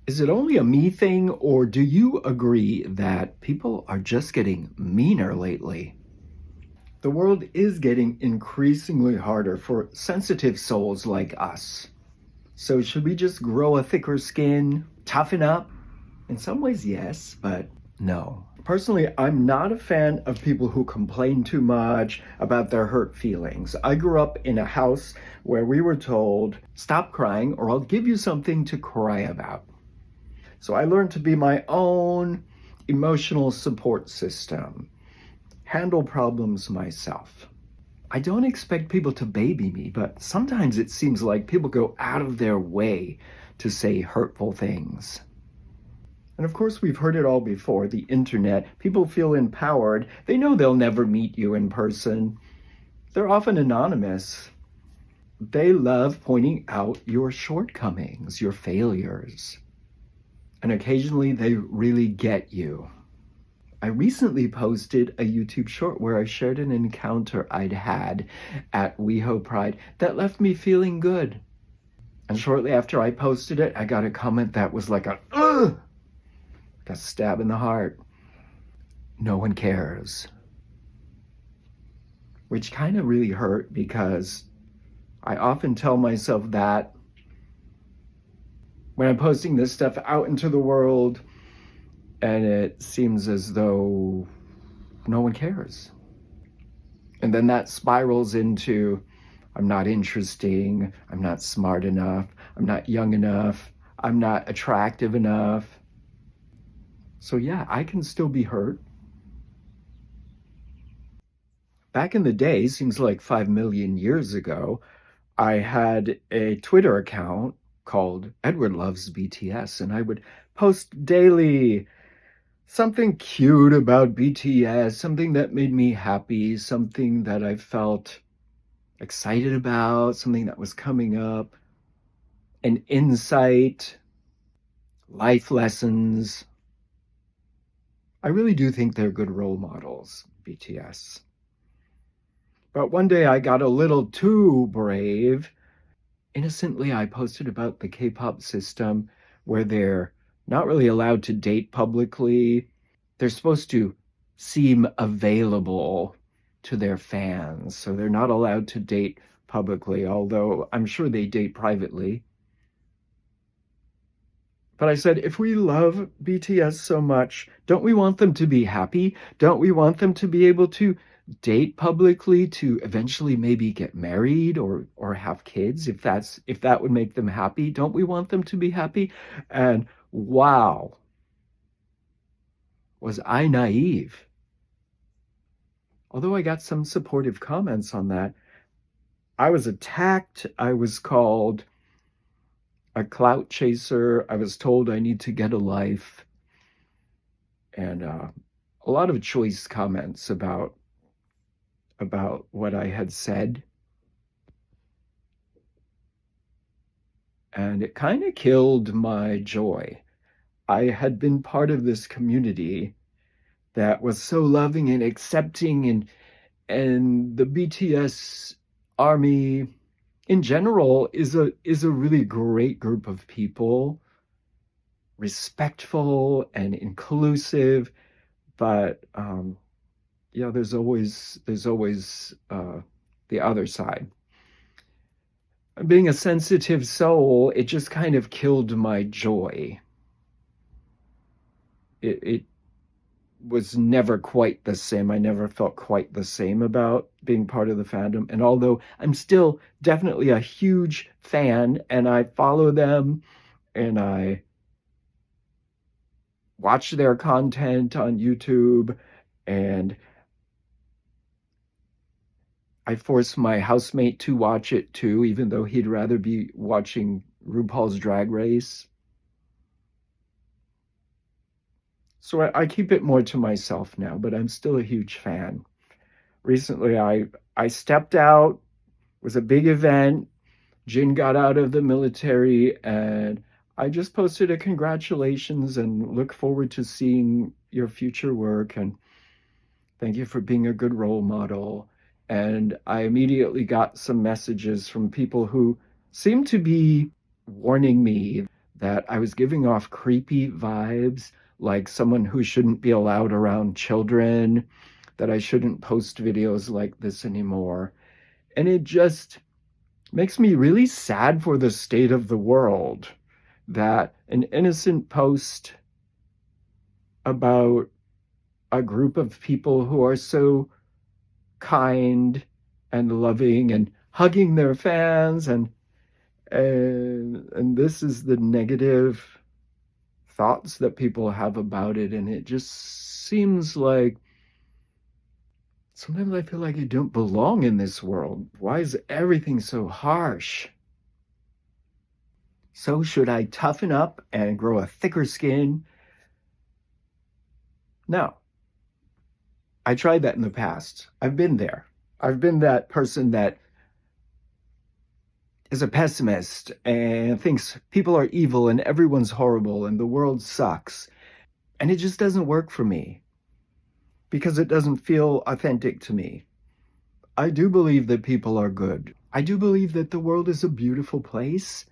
Is it only a me thing, or do you agree that people are just getting meaner lately? The world is getting increasingly harder for sensitive souls like us. So, should we just grow a thicker skin, toughen up? In some ways, yes, but no. Personally, I'm not a fan of people who complain too much about their hurt feelings. I grew up in a house where we were told, stop crying or I'll give you something to cry about. So I learned to be my own emotional support system, handle problems myself. I don't expect people to baby me, but sometimes it seems like people go out of their way to say hurtful things. And of course, we've heard it all before, the internet. People feel empowered. They know they'll never meet you in person. They're often anonymous. They love pointing out your shortcomings, your failures. And occasionally they really get you. I recently posted a YouTube short where I shared an encounter I'd had at WeHo Pride that left me feeling good. And shortly after I posted it, I got a comment that was like a stab in the heart. No one cares. Which kind of really hurt because I often tell myself that when I'm posting this stuff out into the world, and it seems as though no one cares. And then that spirals into, I'm not interesting, I'm not smart enough, I'm not young enough, I'm not attractive enough. So yeah, I can still be hurt. Back in the day, seems like 5 million years ago, I had a Twitter account called Edward Loves BTS, and I would post daily something cute about BTS, something that made me happy, something that I felt excited about, something that was coming up, an insight, life lessons. I really do think they're good role models, BTS. But one day I got a little too brave. Innocently, I posted about the K-pop system where they're not really allowed to date publicly. They're supposed to seem available to their fans, so they're not allowed to date publicly, although I'm sure they date privately. But I said, if we love BTS so much, don't we want them to be happy? Don't we want them to be able to date publicly, to eventually maybe get married or have kids if that would make them happy? Don't we want them to be happy? And wow, was I naive? Although I got some supportive comments on that, I was attacked. I was called a clout chaser. I was told I need to get a life. And a lot of choice comments about what I had said. And it kind of killed my joy. I had been part of this community that was so loving and accepting, and the BTS army in general is a really great group of people, respectful and inclusive, but there's always the other side. Being a sensitive soul, it just kind of killed my joy. It was never quite the same. I never felt quite the same about being part of the fandom. And although I'm still definitely a huge fan and I follow them and I watch their content on YouTube, and I force my housemate to watch it too, even though he'd rather be watching RuPaul's Drag Race. So I keep it more to myself now, but I'm still a huge fan. Recently, I stepped out. It was a big event. Jin got out of the military, and I just posted a congratulations and look forward to seeing your future work. And thank you for being a good role model. And I immediately got some messages from people who seemed to be warning me that I was giving off creepy vibes, like someone who shouldn't be allowed around children, that I shouldn't post videos like this anymore. And it just makes me really sad for the state of the world that an innocent post about a group of people who are so kind and loving and hugging their fans and this is the negative thoughts that people have about it, and it just seems like sometimes I feel like I don't belong in this world. Why is everything so harsh? So should I toughen up and grow a thicker skin? No. I tried that in the past. I've been there. I've been that person that is a pessimist and thinks people are evil and everyone's horrible and the world sucks. And it just doesn't work for me because it doesn't feel authentic to me. I do believe that people are good. I do believe that the world is a beautiful place.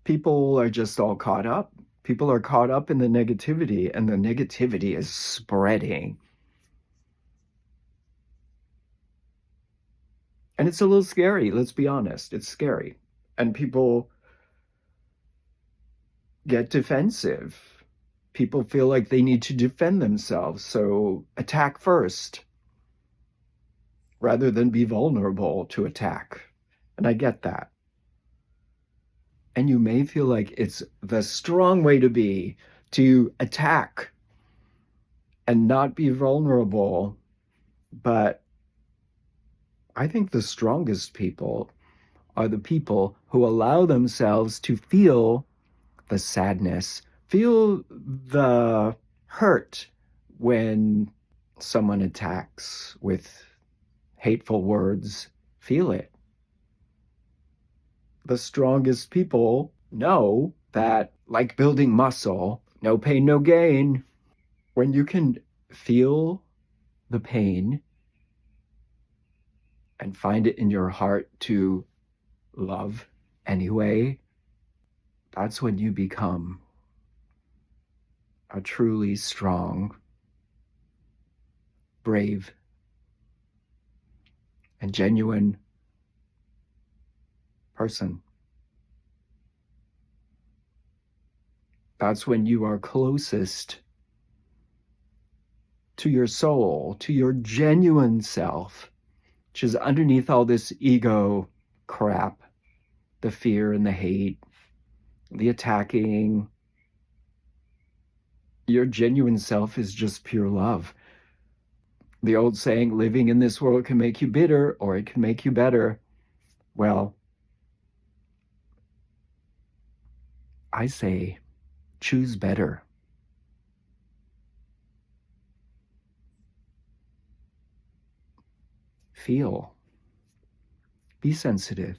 People are just all caught up. People are caught up in the negativity, and the negativity is spreading. And it's a little scary, let's be honest. It's scary. And people get defensive. People feel like they need to defend themselves, so attack first rather than be vulnerable to attack. And I get that. And you may feel like it's the strong way to be, to attack and not be vulnerable. But I think the strongest people are the people who allow themselves to feel the sadness, feel the hurt when someone attacks with hateful words. Feel it. The strongest people know that, like building muscle, no pain, no gain. When you can feel the pain and find it in your heart to love anyway, that's when you become a truly strong, brave, and genuine person. That's when you are closest to your soul, to your genuine self, which is underneath all this ego crap, the fear and the hate, the attacking. Your genuine self is just pure love. The old saying, living in this world can make you bitter or it can make you better. Well, I say, choose better. Feel. Be sensitive.